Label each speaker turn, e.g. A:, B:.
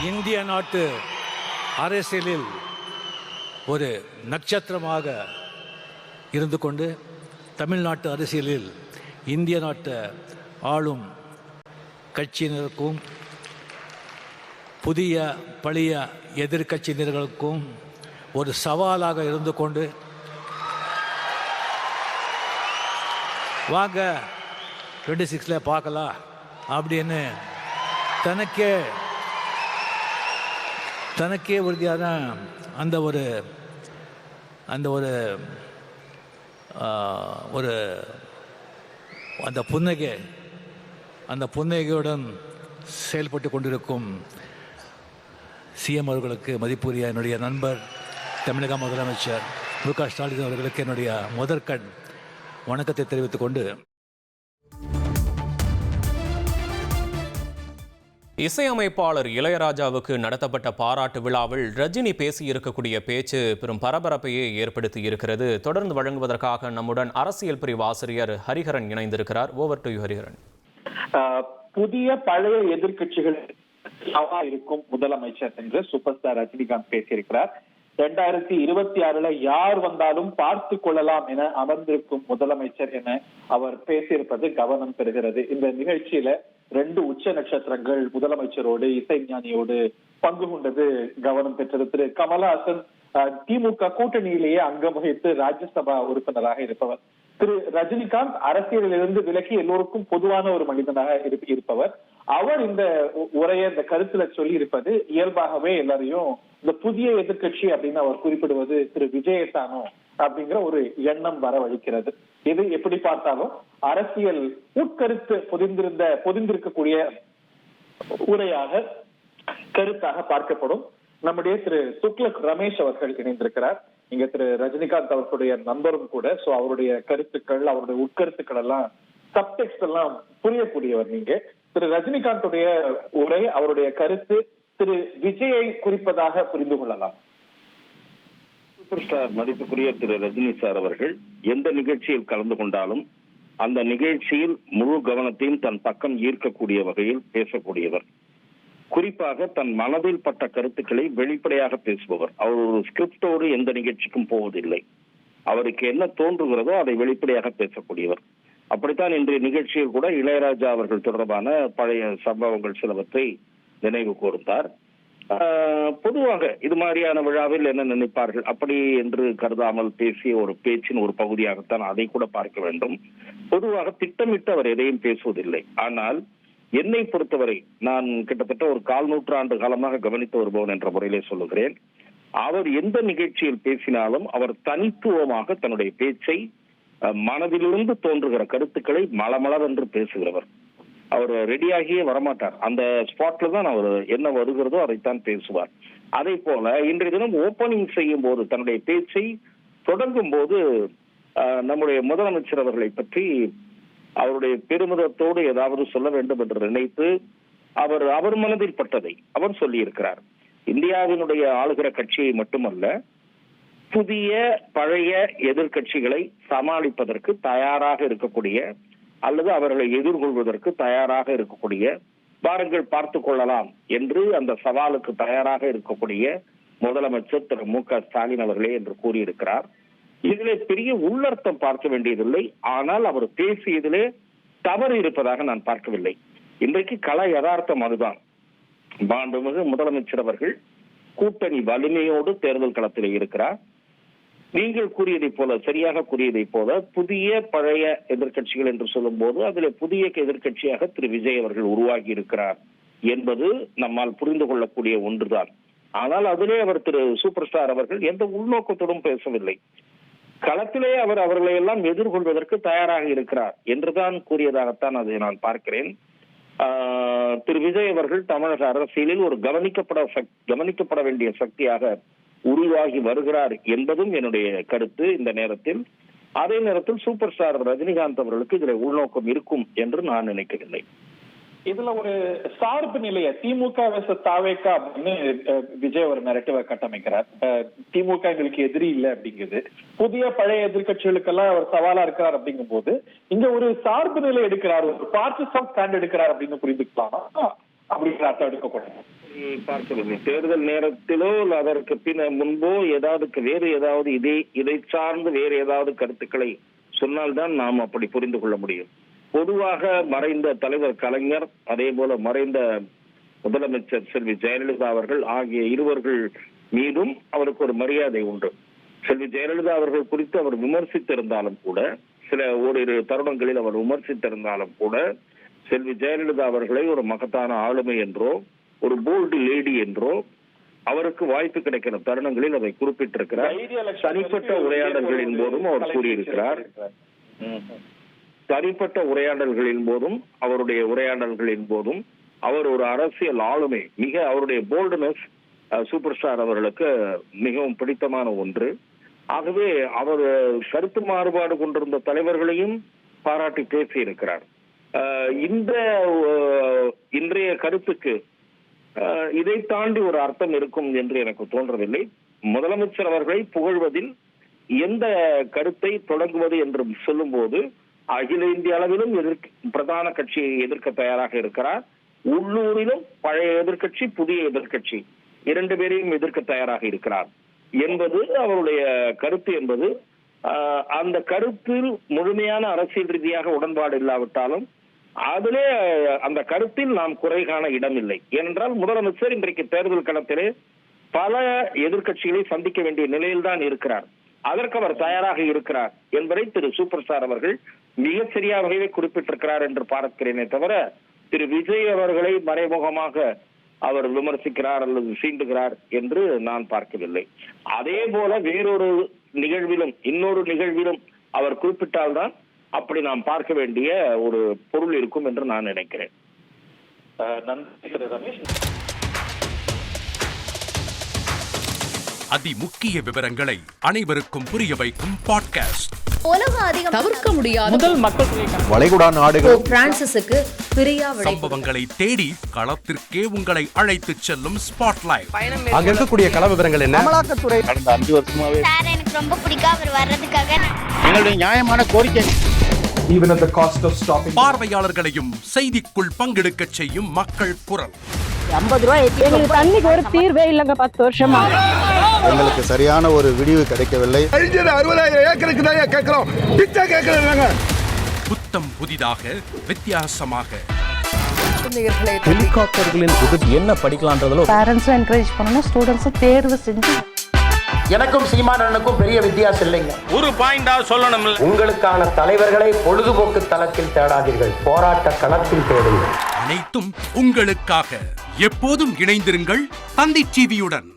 A: இந்திய நாட்டு அரசியலில் ஒரு நட்சத்திரமாக இருந்து கொண்டு தமிழ்நாட்டு அரசியலில் இந்திய நாட்டு ஆளும் கட்சியினருக்கும் புதிய பழைய எதிர்கட்சியினர்களுக்கும் ஒரு சவாலாக இருந்து கொண்டு வாங்க 26 பார்க்கலாம் அப்படின்னு தனக்கே உறுதியான அந்த புன்னகையுடன் செயல்பட்டு கொண்டிருக்கும் சிஎம் அவர்களுக்கு மதிப்புரிய என்னுடைய நண்பர் தமிழக முதலமைச்சர் மு.க. ஸ்டாலின் அவர்களுக்கு என்னுடைய முதற்கண் வணக்கத்தை தெரிவித்துக் கொண்டு,
B: இசையமைப்பாளர் இளையராஜாவுக்கு நடத்தப்பட்ட பாராட்டு விழாவில் ரஜினி பேசியிருக்கக்கூடிய பேச்சு பெரும் பரபரப்பையே ஏற்படுத்தி இருக்கிறது. தொடர்ந்து வழங்குவதற்காக நம்முடன் அரசியல் பிரிவு ஆசிரியர் ஹரிஹரன் இணைந்திருக்கிறார். Over to you Hariharan.
C: புதிய பழைய எதிர்கட்சிகள் இருக்கும் முதலமைச்சர் என்று சூப்பர் ஸ்டார் ரஜினிகாந்த் பேசியிருக்கிறார். 2026 யார் வந்தாலும் பார்த்து கொள்ளலாம் என அமர்ந்திருக்கும் முதலமைச்சர் என அவர் பேசியிருப்பது கவனம் பெறுகிறது. இந்த நிகழ்ச்சியில 2 உச்ச நட்சத்திரங்கள் முதலமைச்சரோடு இசைஞானியோடு பங்கு கொண்டது கவனம் பெற்றது. திரு கமலஹாசன் திமுக கூட்டணியிலேயே அங்கம் வகித்து ராஜ்யசபா உறுப்பினராக இருப்பவர். திரு ரஜினிகாந்த் அரசியலிலிருந்து விலகி எல்லோருக்கும் பொதுவான ஒரு மனிதனாக இருப்பவர். அவர் இந்த உரையை இந்த கருத்துல சொல்லி இருப்பது இயல்பாகவே எல்லாரையும் இந்த புதிய எதிர்கட்சி அப்படின்னு அவர் குறிப்பிடுவது திரு விஜயதானோ அப்படிங்கிற ஒரு எண்ணம் வரவழைக்கிறது. இது எப்படி பார்த்தாலும் அரசியல் உட்கருத்து பொதிந்திருக்கக்கூடிய உரையாக கருத்தாக பார்க்கப்படும். நம்முடைய திரு துக்ளக் ரமேஷ் அவர்கள் இணைந்திருக்கிறார். இங்க திரு ரஜினிகாந்த் அவர்களுடைய நண்பரும் கூட. சோ அவருடைய கருத்துக்கள், அவருடைய உட்கருத்துக்கள் எல்லாம் சப்டெக்ஸ்ட் எல்லாம் புரியக்கூடியவர். நீங்க திரு ரஜினிகாந்துடைய உரை, அவருடைய கருத்து திரு விஜயை குறிப்பதாக புரிந்து கொள்ளலாம்.
D: சூப்பர் ஸ்டார் மதிப்புக்குரிய திரு ரஜினி சார் அவர்கள் எந்த நிகழ்ச்சியில் கலந்து கொண்டாலும் அந்த நிகழ்ச்சியில் முழு கவனத்தையும் தன் பக்கம் ஈர்க்கக்கூடிய வகையில் பேசக்கூடியவர். குறிப்பாக தன் மனதில் பட்ட கருத்துக்களை வெளிப்படையாக பேசுபவர். அவர் ஒரு ஸ்கிரிப்டோடு எந்த நிகழ்ச்சிக்கும் போவதில்லை. அவருக்கு என்ன தோன்றுகிறதோ அதை வெளிப்படையாக பேசக்கூடியவர். அப்படித்தான் இன்றைய நிகழ்ச்சியில் கூட இளையராஜா அவர்கள் தொடர்பான பழைய சம்பவங்கள் சிலவற்றை நினைவு கூர்ந்தார். பொதுவாக இது மாதிரியான விழாவில் என்ன நினைப்பார்கள் அப்படி என்று கருதாமல் பேசிய ஒரு பேச்சின் ஒரு பகுதியாகத்தான் அதை கூட பார்க்க வேண்டும். பொதுவாக திட்டமிட்டு அவர் எதையும் பேசுவதில்லை. ஆனால் என்னை பொறுத்தவரை நான் கிட்டத்தட்ட ஒரு 1/4 நூற்றாண்டு காலமாக கவனித்து வருபவன் என்ற முறையிலே சொல்லுகிறேன். அவர் எந்த நிகழ்ச்சியில் பேசினாலும் அவர் தனித்துவமாக தன்னுடைய பேச்சை மனதிலிருந்து தோன்றுகிற கருத்துக்களை மளமளவென்று பேசுகிறவர். அவர் ரெடியாகியே வரமாட்டார். அந்த ஸ்பாட்ல தான் அவர் என்ன வருகிறதோ அதைத்தான் பேசுவார். அதே போல இன்றைய தினம் ஓபனிங் செய்யும் போது தன்னுடைய பேச்சை தொடங்கும் போது நம்முடைய முதலமைச்சர் அவர்களை பற்றி அவருடைய பெருமிதத்தோடு ஏதாவது சொல்ல வேண்டும் என்று நினைத்து அவர் மனதில் பட்டதை அவர் சொல்லி இருக்கிறார். இந்தியாவினுடைய ஆளுகிற கட்சியை மட்டுமல்ல, புதிய பழைய எதிர்கட்சிகளை சமாளிப்பதற்கு தயாராக இருக்கக்கூடிய அல்லது அவர்களை எதிர்கொள்வதற்கு தயாராக இருக்கக்கூடிய, வாருங்கள் பார்த்து கொள்ளலாம் என்று அந்த சவாலுக்கு தயாராக இருக்கக்கூடிய முதலமைச்சர் திரு மு.க. ஸ்டாலின் அவர்களே என்று கூறியிருக்கிறார். இதிலே பெரிய உள்ளர்த்தம் பார்க்க வேண்டியதில்லை. ஆனால் அவர் பேசியதிலே தவறு இருப்பதாக நான் பார்க்கவில்லை. இன்றைக்கு கல யதார்த்தம் அதுதான். மாண்புமிகு முதலமைச்சர் அவர்கள் கூட்டணி வலிமையோடு தேர்தல் களத்திலே இருக்கிறார். நீங்கள் கூறியதை போல, சரியாக கூறியதை போல, புதிய பழைய எதிர்கட்சிகள் என்று சொல்லும் போது அதிலே புதிய எதிர்கட்சியாக திரு விஜய் அவர்கள் உருவாகி இருக்கிறார் என்பது நம்மால் புரிந்து கொள்ளக்கூடிய ஒன்றுதான். ஆனால் அதிலே அவர் திரு சூப்பர் ஸ்டார் அவர்கள் எந்த உள்நோக்கத்தோடும் பேசவில்லை. களத்திலே அவர் அவர்களை எல்லாம் எதிர்கொள்வதற்கு தயாராக இருக்கிறார் என்றுதான் கூறியதாகத்தான் அதை நான் பார்க்கிறேன். திரு விஜய் அவர்கள் தமிழக அரசியலில் ஒரு கவனிக்கப்பட வேண்டிய சக்தியாக உருவாகி வருகிறார் என்பதும் என்னுடைய கருத்து இந்த நேரத்தில். அதே நேரத்தில் சூப்பர் ஸ்டார் ரஜினிகாந்த் அவர்களுக்கு இதுல உள்நோக்கம் இருக்கும் என்று நான் நினைக்கவில்லை.
C: இதுல ஒரு சார்பு நிலைய திமுக தாவேக்கா அப்படின்னு விஜய் ஒரு நரேட்டிவ கட்டமைக்கிறார். திமுக எங்களுக்கு எதிரி இல்லை அப்படிங்குது. புதிய பழைய எதிர்கட்சிகளுக்கெல்லாம் அவர் சவாலா இருக்கிறார் அப்படிங்கும் போது இங்க ஒரு சார்பு நிலை எடுக்கிறார், ஒரு பார்ட்டிசன் ஸ்டாண்ட் எடுக்கிறார் அப்படின்னு புரிந்துக்கலாமா? அப்படிங்கிற அர்த்தம் எடுக்கக்கூடாது.
D: பார்க்கவில்லை. தேர்தல் நேரத்திலோ அல்ல அதற்கு பின் முன்போ வேறு ஏதாவது இதை சார்ந்து வேறு ஏதாவது கருத்துக்களை சொன்னால்தான் நாம் அப்படி புரிந்து கொள்ள முடியும். பொதுவாக மறைந்த தலைவர் கலைஞர், அதே போல மறைந்த முதலமைச்சர் செல்வி ஜெயலலிதா அவர்கள் ஆகிய இருவர்கள் மீதும் அவருக்கு ஒரு மரியாதை உண்டு. செல்வி ஜெயலலிதா அவர்கள் குறித்து அவர் விமர்சித்திருந்தாலும் கூட, சில ஓரிரு தருணங்களில் அவர் விமர்சித்திருந்தாலும் கூட, செல்வி ஜெயலலிதா அவர்களை ஒரு மகத்தான ஆளுமை என்றோ ஒரு போல்டு லேடி என்றோ அவருக்கு வாய்ப்பு கிடைக்கிற தருணங்களில் அதை குறிப்பிட்டிருக்கிறார். தனிப்பட்ட உரையாடல்களின் போதும் அவர் கூறியிருக்கிறார். தனிப்பட்ட உரையாடல்களின் போதும் அவருடைய உரையாடல்களின் போதும் அவர் ஒரு அரசியல் ஆளுமை, மிக அவருடைய போல்டுனஸ் சூப்பர் ஸ்டார் அவர்களுக்கு மிகவும் பிடித்தமான ஒன்று. ஆகவே அவர் கருத்து மாறுபாடு கொண்டிருந்த தலைவர்களையும் பாராட்டி பேசியிருக்கிறார். இந்த இன்றைய கருத்துக்கு இதை தாண்டி ஒரு அர்த்தம் இருக்கும் என்று எனக்கு தோன்றவில்லை. முதலமைச்சர் அவர்களை புகழ்வதில் எந்த கருத்தை தொடங்குவது என்று சொல்லும் போது அகில இந்திய அளவிலும் பிரதான கட்சியை எதிர்க்க தயாராக இருக்கிறார். உள்ளூரிலும் பழைய எதிர்க்கட்சி, புதிய எதிர்க்கட்சி இரண்டு பேரையும் எதிர்க்க தயாராக இருக்கிறார் என்பது அவருடைய கருத்து. என்பது அந்த கருத்தில் முழுமையான அரசியல் ரீதியாக உடன்பாடு இல்லாவிட்டாலும் அதிலே அந்த கருத்தில் நாம் குறை காண இடமில்லை. ஏனென்றால் முதலமைச்சர் இன்றைக்கு தேர்தல் களத்திலே பல எதிர்க்கட்சிகளை சந்திக்க வேண்டிய நிலையில்தான் இருக்கிறார். அதற்கு அவர் தயாராக இருக்கிறார் என்பதை திரு சூப்பர் ஸ்டார் அவர்கள் மிக சரியாகவே குறிப்பிட்டிருக்கிறார் என்று பார்க்கிறேனே தவிர, திரு விஜய் அவர்களை மறைமுகமாக அவர் விமர்சிக்கிறார் அல்லது சீண்டுகிறார் என்று நான் பார்க்கவில்லை. அதே போல வேறொரு நிகழ்விலும் இன்னொரு நிகழ்விலும் அவர் குறிப்பிட்டால்தான் அப்படி நாம் பார்க்க வேண்டிய ஒரு பொருள் இருக்கும் என்று நான் நினைக்கிறேன்.
C: நன்றி திரு ரமேஷ்.
E: அதிமுக்கிய விவரங்களை அனைவருக்கும் புரிய வைக்கும் பாட்காஸ்ட்.
F: உலக அதிகம் தவிர்க்க முடியாத
G: முதல் மக்கள்
H: வளைகுடா நாடுகள்
F: பிரான்சிஸுக்கு பிரியா
E: சம்பவங்களை தேடி களத்திற்கே உங்களை அழைத்துச் செல்லும் ஸ்பாட்லைட்.
H: அங்க இருக்கக்கூடிய கள விவரங்கள் என்ன?
G: அமலாக்கத்துறை
H: கடந்த 5 வருஷமாவே
I: சார் எனக்கு ரொம்ப பிடிக்கும் அவர் வர்றதுக்காக.
G: எங்களுடைய நியாயமான கோரிக்கை.
H: even at the cost of stopping
E: பார்வையாளர்களையும் செய்திக்குள் பங்கெடுக்கச் செய்யும் மக்கள் குரல்.
J: 50 ரூபாய் எங்களுக்கு தண்ணிக்கு ஒரு தீர்வே இல்லங்க 10 வருஷமா.
H: எங்களுக்கு சரியான ஒரு விடிவு கிடைக்கவில்லை.
G: 60,000 ஏக்கருக்கு தான் கேக்குறோம். பிச்சை கேக்குறாங்க.
E: புத்தம் புதிதாக வித்தியாசமாக
G: ஹெலிகாப்டர்களின் உதவி என்ன படிக்கலாம்ன்றதுல
J: பேரண்ட்ஸும் என்கரேஜ் பண்ணணும், ஸ்டூடெண்ட்ஸும் தேர்வு செஞ்சு.
G: எனக்கும் சீமானனுக்கும் பெரிய வித்தியாசம் இல்லைங்க.
E: ஒரு பாயிண்டா சொல்லணும்.
K: உங்களுக்கான தலைவர்களை பொழுதுபோக்கு தளத்தில் தேடாதீர்கள், போராட்ட களத்தில் தேடுங்கள்.
E: அனைத்தும் உங்களுக்காக. எப்போதும் இணைந்திருங்கள் தந்தி டிவியுடன்.